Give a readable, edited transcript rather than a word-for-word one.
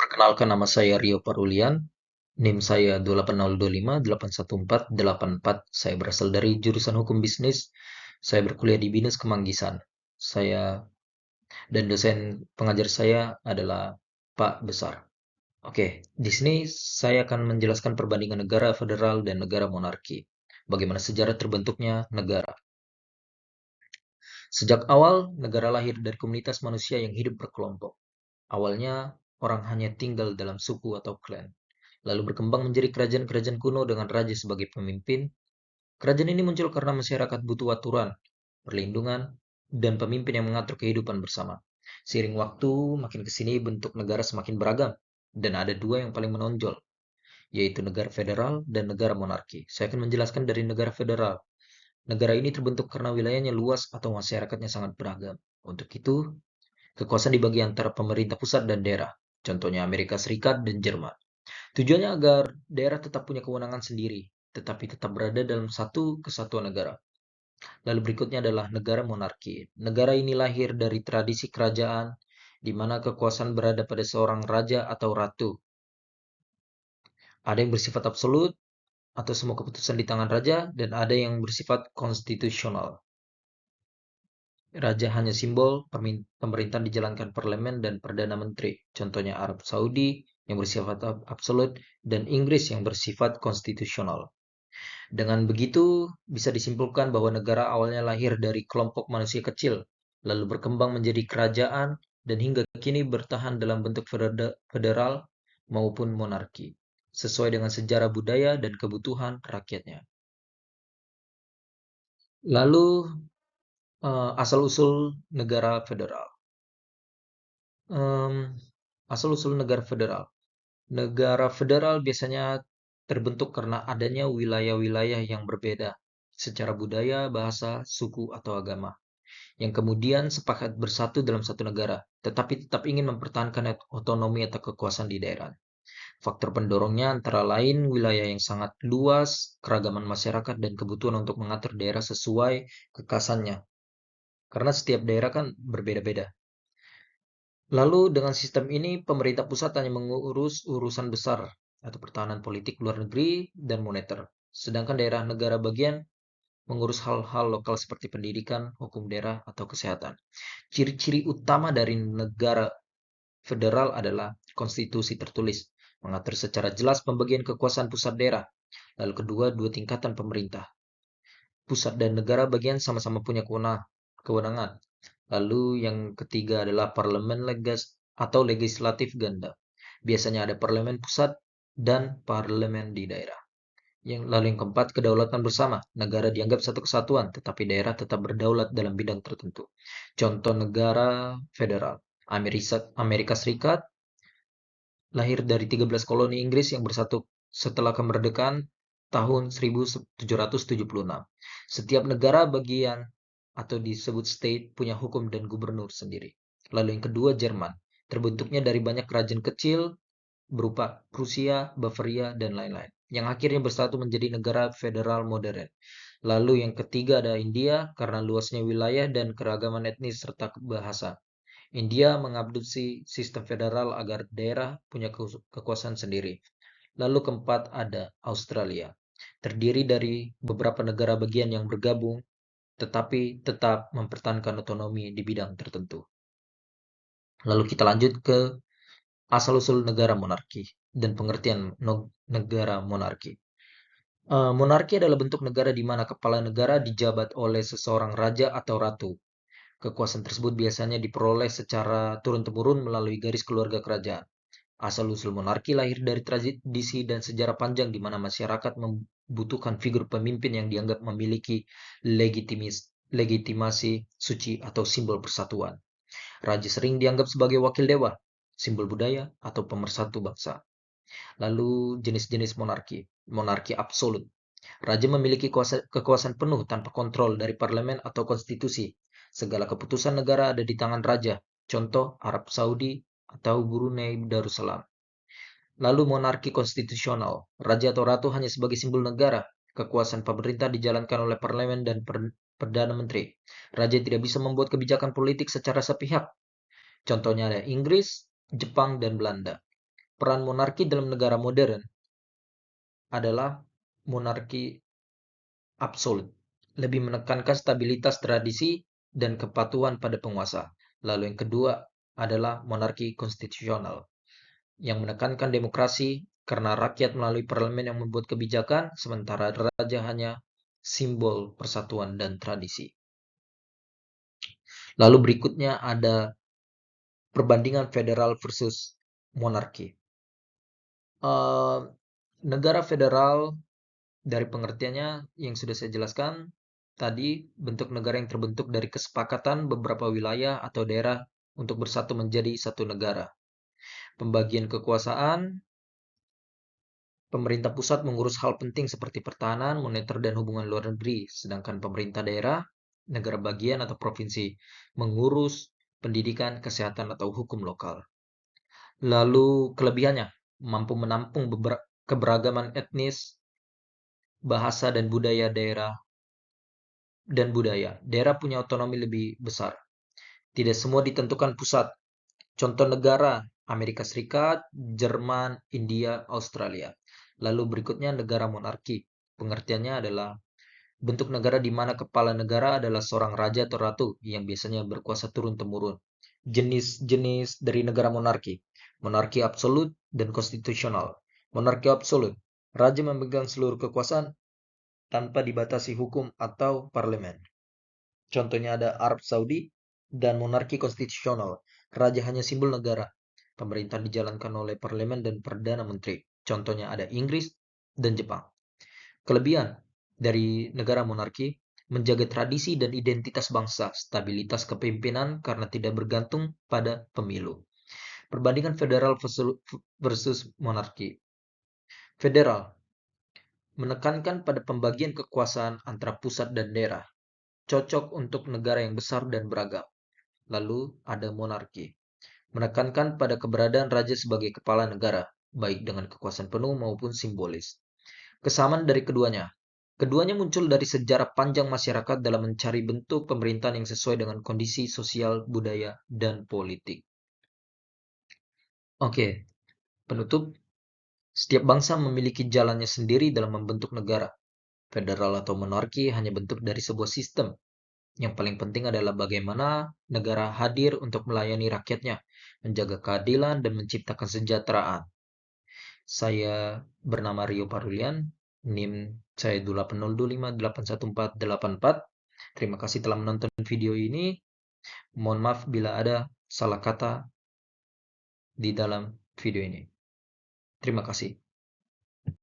Perkenalkan nama saya Rio Parulian, NIM saya 28025814844. Saya berasal dari jurusan Hukum Bisnis. Saya berkuliah di BINUS Kemanggisan. Saya dan dosen pengajar saya adalah Pak Besar. Oke, di sini saya akan menjelaskan perbandingan negara federal dan negara monarki. Bagaimana sejarah terbentuknya negara. Sejak awal, negara lahir dari komunitas manusia yang hidup berkelompok. Awalnya, orang hanya tinggal dalam suku atau klan, lalu berkembang menjadi kerajaan-kerajaan kuno dengan raja sebagai pemimpin. Kerajaan ini muncul karena masyarakat butuh aturan, perlindungan, dan pemimpin yang mengatur kehidupan bersama. Seiring waktu, makin ke sini bentuk negara semakin beragam, dan ada dua yang paling menonjol, yaitu negara federal dan negara monarki. Saya akan menjelaskan dari negara federal. Negara ini terbentuk karena wilayahnya luas atau masyarakatnya sangat beragam. Untuk itu, kekuasaan dibagi antara pemerintah pusat dan daerah, contohnya Amerika Serikat dan Jerman. Tujuannya agar daerah tetap punya kewenangan sendiri, tetapi tetap berada dalam satu kesatuan negara. Lalu berikutnya adalah negara monarki. Negara ini lahir dari tradisi kerajaan, di mana kekuasaan berada pada seorang raja atau ratu. Ada yang bersifat absolut, atau semua keputusan di tangan raja, dan ada yang bersifat konstitusional. Raja hanya simbol, pemerintahan dijalankan parlemen dan perdana menteri. Contohnya Arab Saudi yang bersifat absolut dan Inggris yang bersifat konstitusional. Dengan begitu, bisa disimpulkan bahwa negara awalnya lahir dari kelompok manusia kecil, lalu berkembang menjadi kerajaan, dan hingga kini bertahan dalam bentuk federal maupun monarki, sesuai dengan sejarah budaya dan kebutuhan rakyatnya. Lalu, asal-usul negara federal. Em, Asal-usul negara federal. Negara federal biasanya terbentuk karena adanya wilayah-wilayah yang berbeda secara budaya, bahasa, suku, atau agama, yang kemudian sepakat bersatu dalam satu negara, tetapi tetap ingin mempertahankan otonomi atau kekuasaan di daerah. Faktor pendorongnya antara lain wilayah yang sangat luas, keragaman masyarakat, dan kebutuhan untuk mengatur daerah sesuai kekasannya. Karena setiap daerah kan berbeda-beda. Lalu dengan sistem ini, pemerintah pusat hanya mengurus urusan besar atau pertahanan politik luar negeri dan moneter. Sedangkan daerah negara bagian mengurus hal-hal lokal seperti pendidikan, hukum daerah, atau kesehatan. Ciri-ciri utama dari negara federal adalah konstitusi tertulis, mengatur secara jelas pembagian kekuasaan pusat daerah. Lalu kedua, dua tingkatan pemerintah. Pusat dan negara bagian sama-sama punya kewenangan. Lalu yang ketiga adalah parlemen atau legislatif ganda. Biasanya ada parlemen pusat dan parlemen di daerah. Lalu yang keempat, kedaulatan bersama. Negara dianggap satu kesatuan, tetapi daerah tetap berdaulat dalam bidang tertentu. Contoh negara federal. Amerika Serikat lahir dari 13 koloni Inggris yang bersatu setelah kemerdekaan tahun 1776. Setiap negara bagian atau disebut state punya hukum dan gubernur sendiri. Lalu yang kedua, Jerman. Terbentuknya dari banyak kerajaan kecil berupa Prusia, Bavaria, dan lain-lain, yang akhirnya bersatu menjadi negara federal modern. Lalu yang ketiga ada India, karena luasnya wilayah dan keragaman etnis serta bahasa. India mengadopsi sistem federal agar daerah punya kekuasaan sendiri. Lalu keempat ada Australia, terdiri dari beberapa negara bagian yang bergabung tetapi tetap mempertahankan otonomi di bidang tertentu. Lalu kita lanjut ke asal-usul negara monarki dan pengertian negara monarki. Monarki adalah bentuk negara di mana kepala negara dijabat oleh seseorang raja atau ratu. Kekuasaan tersebut biasanya diperoleh secara turun-temurun melalui garis keluarga kerajaan. Asal-usul monarki lahir dari tradisi dan sejarah panjang di mana masyarakat membutuhkan figur pemimpin yang dianggap memiliki legitimasi suci atau simbol persatuan. Raja sering dianggap sebagai wakil dewa, simbol budaya, atau pemersatu bangsa. Lalu jenis-jenis monarki. Monarki absolut. Raja memiliki kekuasaan penuh tanpa kontrol dari parlemen atau konstitusi. Segala keputusan negara ada di tangan raja. Contoh Arab Saudi atau Brunei Darussalam. Lalu monarki konstitusional. Raja atau ratu hanya sebagai simbol negara. Kekuasaan pemerintah dijalankan oleh parlemen dan perdana menteri. Raja tidak bisa membuat kebijakan politik secara sepihak. Contohnya ada Inggris, Jepang, dan Belanda. Peran monarki dalam negara modern adalah monarki absolut, lebih menekankan stabilitas tradisi dan kepatuhan pada penguasa. Lalu yang kedua adalah monarki konstitusional, yang menekankan demokrasi karena rakyat melalui parlemen yang membuat kebijakan, sementara raja hanya simbol persatuan dan tradisi. Lalu berikutnya ada perbandingan federal versus monarki. Negara federal dari pengertiannya yang sudah saya jelaskan tadi, bentuk negara yang terbentuk dari kesepakatan beberapa wilayah atau daerah untuk bersatu menjadi satu negara. Pembagian kekuasaan, pemerintah pusat mengurus hal penting seperti pertahanan, moneter, dan hubungan luar negeri, sedangkan pemerintah daerah, negara bagian atau provinsi, mengurus pendidikan, kesehatan, atau hukum lokal. Lalu kelebihannya, mampu menampung keberagaman etnis, bahasa, dan budaya daerah. Daerah punya otonomi lebih besar. Tidak semua ditentukan pusat. Contoh negara, Amerika Serikat, Jerman, India, Australia. Lalu berikutnya negara monarki. Pengertiannya adalah bentuk negara di mana kepala negara adalah seorang raja atau ratu yang biasanya berkuasa turun-temurun. Jenis-jenis dari negara monarki. Monarki absolut dan konstitusional. Monarki absolut. Raja memegang seluruh kekuasaan tanpa dibatasi hukum atau parlemen. Contohnya ada Arab Saudi dan monarki konstitusional. Raja hanya simbol negara. Pemerintah dijalankan oleh parlemen dan perdana menteri. Contohnya ada Inggris dan Jepang. Kelebihan dari negara monarki, menjaga tradisi dan identitas bangsa, stabilitas kepemimpinan karena tidak bergantung pada pemilu. Perbandingan federal versus monarki. Federal menekankan pada pembagian kekuasaan antara pusat dan daerah, cocok untuk negara yang besar dan beragam. Lalu ada monarki, menekankan pada keberadaan raja sebagai kepala negara, baik dengan kekuasaan penuh maupun simbolis. Kesamaan dari keduanya. Keduanya muncul dari sejarah panjang masyarakat dalam mencari bentuk pemerintahan yang sesuai dengan kondisi sosial, budaya, dan politik. Oke, penutup. Setiap bangsa memiliki jalannya sendiri dalam membentuk negara. Federal atau monarki hanya bentuk dari sebuah sistem. Yang paling penting adalah bagaimana negara hadir untuk melayani rakyatnya, menjaga keadilan, dan menciptakan kesejahteraan. Saya bernama Rio Parulian, NIM saya 802581484. Terima kasih telah menonton video ini. Mohon maaf bila ada salah kata di dalam video ini. Terima kasih.